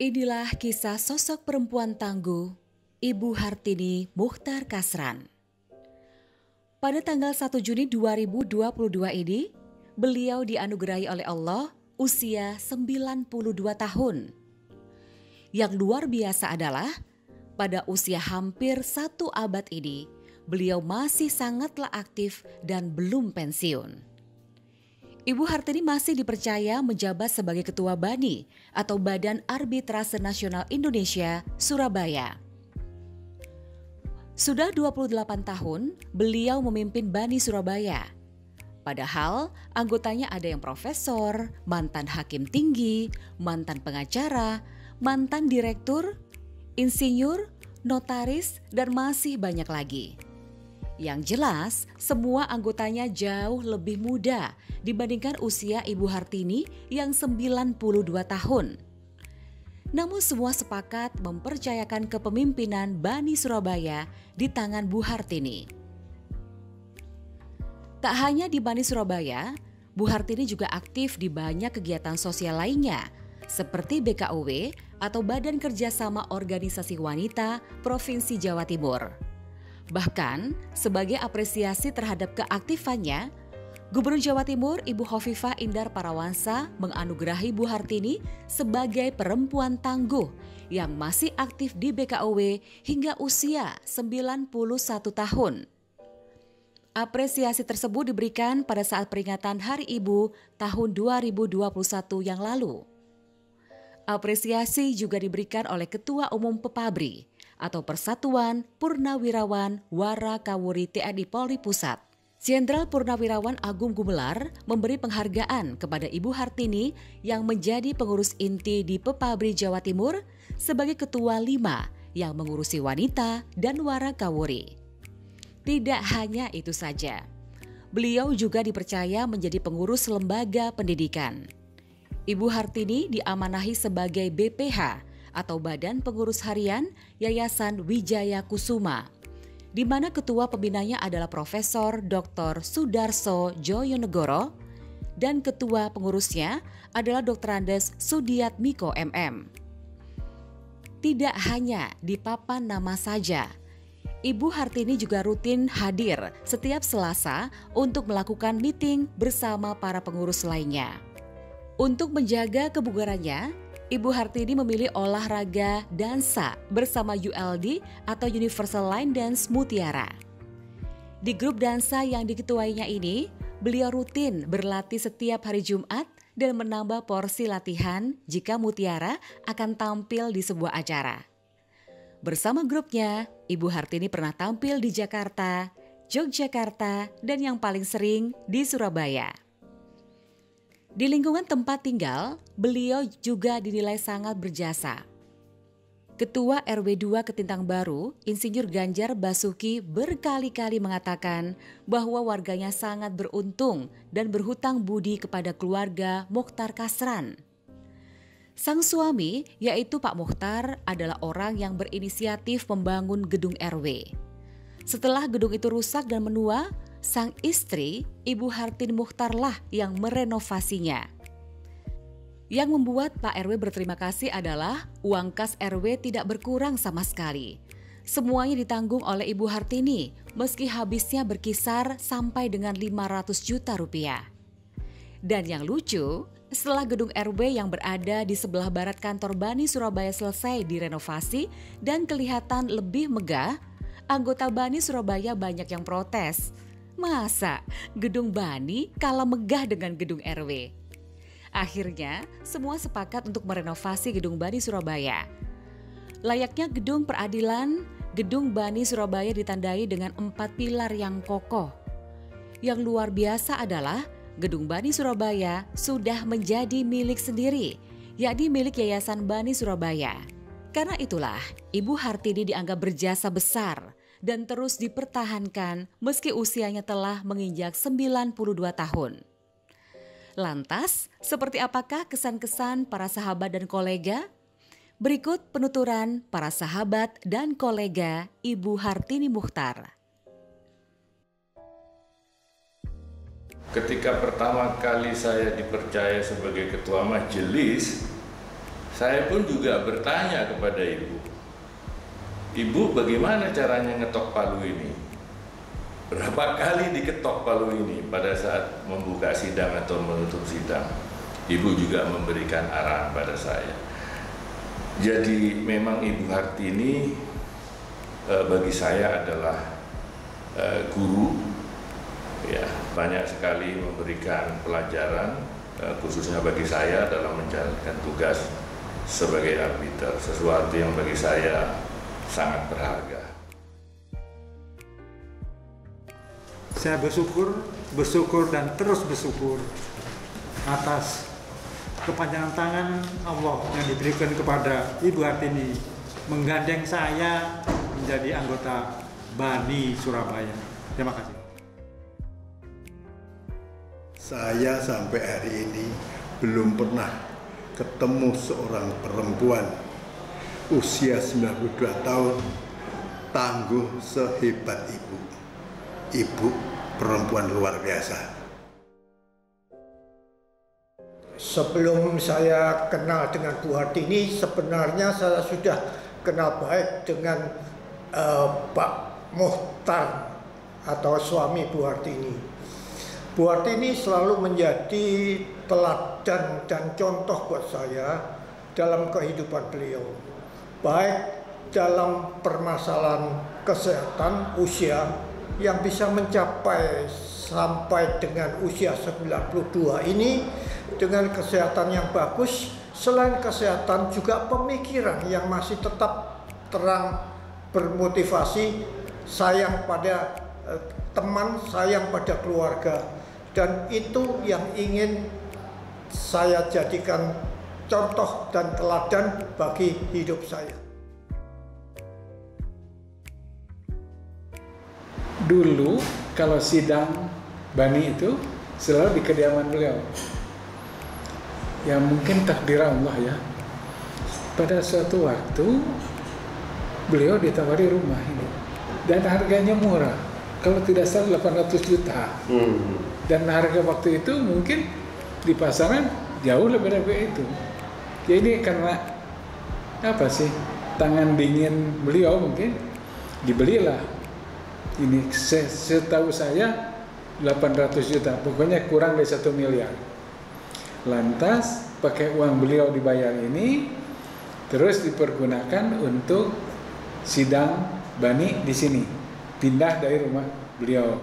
Inilah kisah sosok perempuan tangguh, Ibu Hartini Muchtar Kasran. Pada tanggal 1 Juni 2022 ini, beliau dianugerahi oleh Allah usia 92 tahun. Yang luar biasa adalah, pada usia hampir 1 abad ini, beliau masih sangatlah aktif dan belum pensiun. Ibu Hartini masih dipercaya menjabat sebagai Ketua BANI atau Badan Arbitrase Nasional Indonesia, Surabaya. Sudah 28 tahun beliau memimpin BANI Surabaya. Padahal anggotanya ada yang profesor, mantan hakim tinggi, mantan pengacara, mantan direktur, insinyur, notaris, dan masih banyak lagi. Yang jelas, semua anggotanya jauh lebih muda dibandingkan usia Ibu Hartini yang 92 tahun. Namun semua sepakat mempercayakan kepemimpinan BANI Surabaya di tangan Bu Hartini. Tak hanya di BANI Surabaya, Bu Hartini juga aktif di banyak kegiatan sosial lainnya, seperti BKUW atau Badan Kerjasama Organisasi Wanita Provinsi Jawa Timur. Bahkan, sebagai apresiasi terhadap keaktifannya, Gubernur Jawa Timur Ibu Khofifah Indar Parawansa menganugerahi Bu Hartini sebagai perempuan tangguh yang masih aktif di BKUW hingga usia 91 tahun. Apresiasi tersebut diberikan pada saat peringatan Hari Ibu tahun 2021 yang lalu. Apresiasi juga diberikan oleh Ketua Umum Pepabri atau Persatuan Purnawirawan Warakawuri TNI Polri Pusat. Jenderal Purnawirawan Agung Gumelar memberi penghargaan kepada Ibu Hartini yang menjadi pengurus inti di Pepabri Jawa Timur sebagai Ketua 5 yang mengurusi wanita dan Warakawuri. Tidak hanya itu saja, beliau juga dipercaya menjadi pengurus lembaga pendidikan. Ibu Hartini diamanahi sebagai BPH atau Badan Pengurus Harian Yayasan Wijaya Kusuma, di mana ketua pembinanya adalah Profesor Dr. Sudarso Joyonegoro dan ketua pengurusnya adalah Dr. Andes Sudiatmiko MM. Tidak hanya di papan nama saja, Ibu Hartini juga rutin hadir setiap Selasa untuk melakukan meeting bersama para pengurus lainnya. Untuk menjaga kebugarannya, Ibu Hartini memilih olahraga dansa bersama ULD atau Universal Line Dance Mutiara. Di grup dansa yang diketuainya ini, beliau rutin berlatih setiap hari Jumat dan menambah porsi latihan jika Mutiara akan tampil di sebuah acara. Bersama grupnya, Ibu Hartini pernah tampil di Jakarta, Yogyakarta, dan yang paling sering di Surabaya. Di lingkungan tempat tinggal, beliau juga dinilai sangat berjasa. Ketua RW 2 Ketintang Baru, Insinyur Ganjar Basuki berkali-kali mengatakan bahwa warganya sangat beruntung dan berhutang budi kepada keluarga Muchtar Kasran. Sang suami, yaitu Pak Muchtar, adalah orang yang berinisiatif membangun gedung RW. Setelah gedung itu rusak dan menua, sang istri, Ibu Hartini Muchtarlah yang merenovasinya. Yang membuat Pak RW berterima kasih adalah uang kas RW tidak berkurang sama sekali. Semuanya ditanggung oleh Ibu Hartini, meski habisnya berkisar sampai dengan 500 juta rupiah. Dan yang lucu, setelah gedung RW yang berada di sebelah barat kantor BANI Surabaya selesai direnovasi dan kelihatan lebih megah, anggota BANI Surabaya banyak yang protes. Masa gedung BANI kalah megah dengan gedung RW? Akhirnya semua sepakat untuk merenovasi gedung BANI Surabaya. Layaknya gedung peradilan, gedung BANI Surabaya ditandai dengan 4 pilar yang kokoh. Yang luar biasa adalah gedung BANI Surabaya sudah menjadi milik sendiri, yakni milik Yayasan BANI Surabaya. Karena itulah Ibu Hartini dianggap berjasa besar dan terus dipertahankan meski usianya telah menginjak 92 tahun. Lantas, seperti apakah kesan-kesan para sahabat dan kolega? Berikut penuturan para sahabat dan kolega Ibu Hartini Muchtar. Ketika pertama kali saya dipercaya sebagai ketua majelis, Saya pun juga bertanya kepada ibu, "Ibu, bagaimana caranya ngetok palu ini? Berapa kali diketok palu ini pada saat membuka sidang atau menutup sidang?" Ibu juga memberikan arahan pada saya. Jadi memang Ibu Hartini bagi saya adalah guru, ya, banyak sekali memberikan pelajaran, khususnya bagi saya dalam menjalankan tugas sebagai arbiter, sesuatu yang bagi saya sangat berharga. Saya bersyukur dan terus bersyukur atas kepanjangan tangan Allah yang diberikan kepada Ibu Hartini menggandeng saya menjadi anggota BANI Surabaya. Terima kasih. Saya sampai hari ini belum pernah ketemu seorang perempuan usia 92 tahun tangguh sehebat ibu. Ibu perempuan luar biasa. Sebelum saya kenal dengan Bu Hartini, sebenarnya saya sudah kenal baik dengan Pak Muhtar atau suami Bu Hartini. Bu Hartini selalu menjadi teladan dan contoh buat saya dalam kehidupan beliau, baik dalam permasalahan kesehatan usia yang bisa mencapai sampai dengan usia 92 ini dengan kesehatan yang bagus. Selain kesehatan juga pemikiran yang masih tetap terang, bermotivasi, sayang pada teman, sayang pada keluarga, dan itu yang ingin saya jadikan contoh dan teladan bagi hidup saya. Dulu kalau sidang BANI itu selalu di kediaman beliau. Ya mungkin takdir Allah ya. Pada suatu waktu beliau ditawari rumah ini dan harganya murah. Kalau tidak salah 800 juta. Dan harga waktu itu mungkin di pasaran jauh lebih dari itu. Jadi karena apa sih? Tangan dingin beliau mungkin dibelilah. Ini setahu saya 800 juta, pokoknya kurang dari 1 miliar. Lantas pakai uang beliau dibayar ini terus dipergunakan untuk sidang BANI di sini, pindah dari rumah beliau.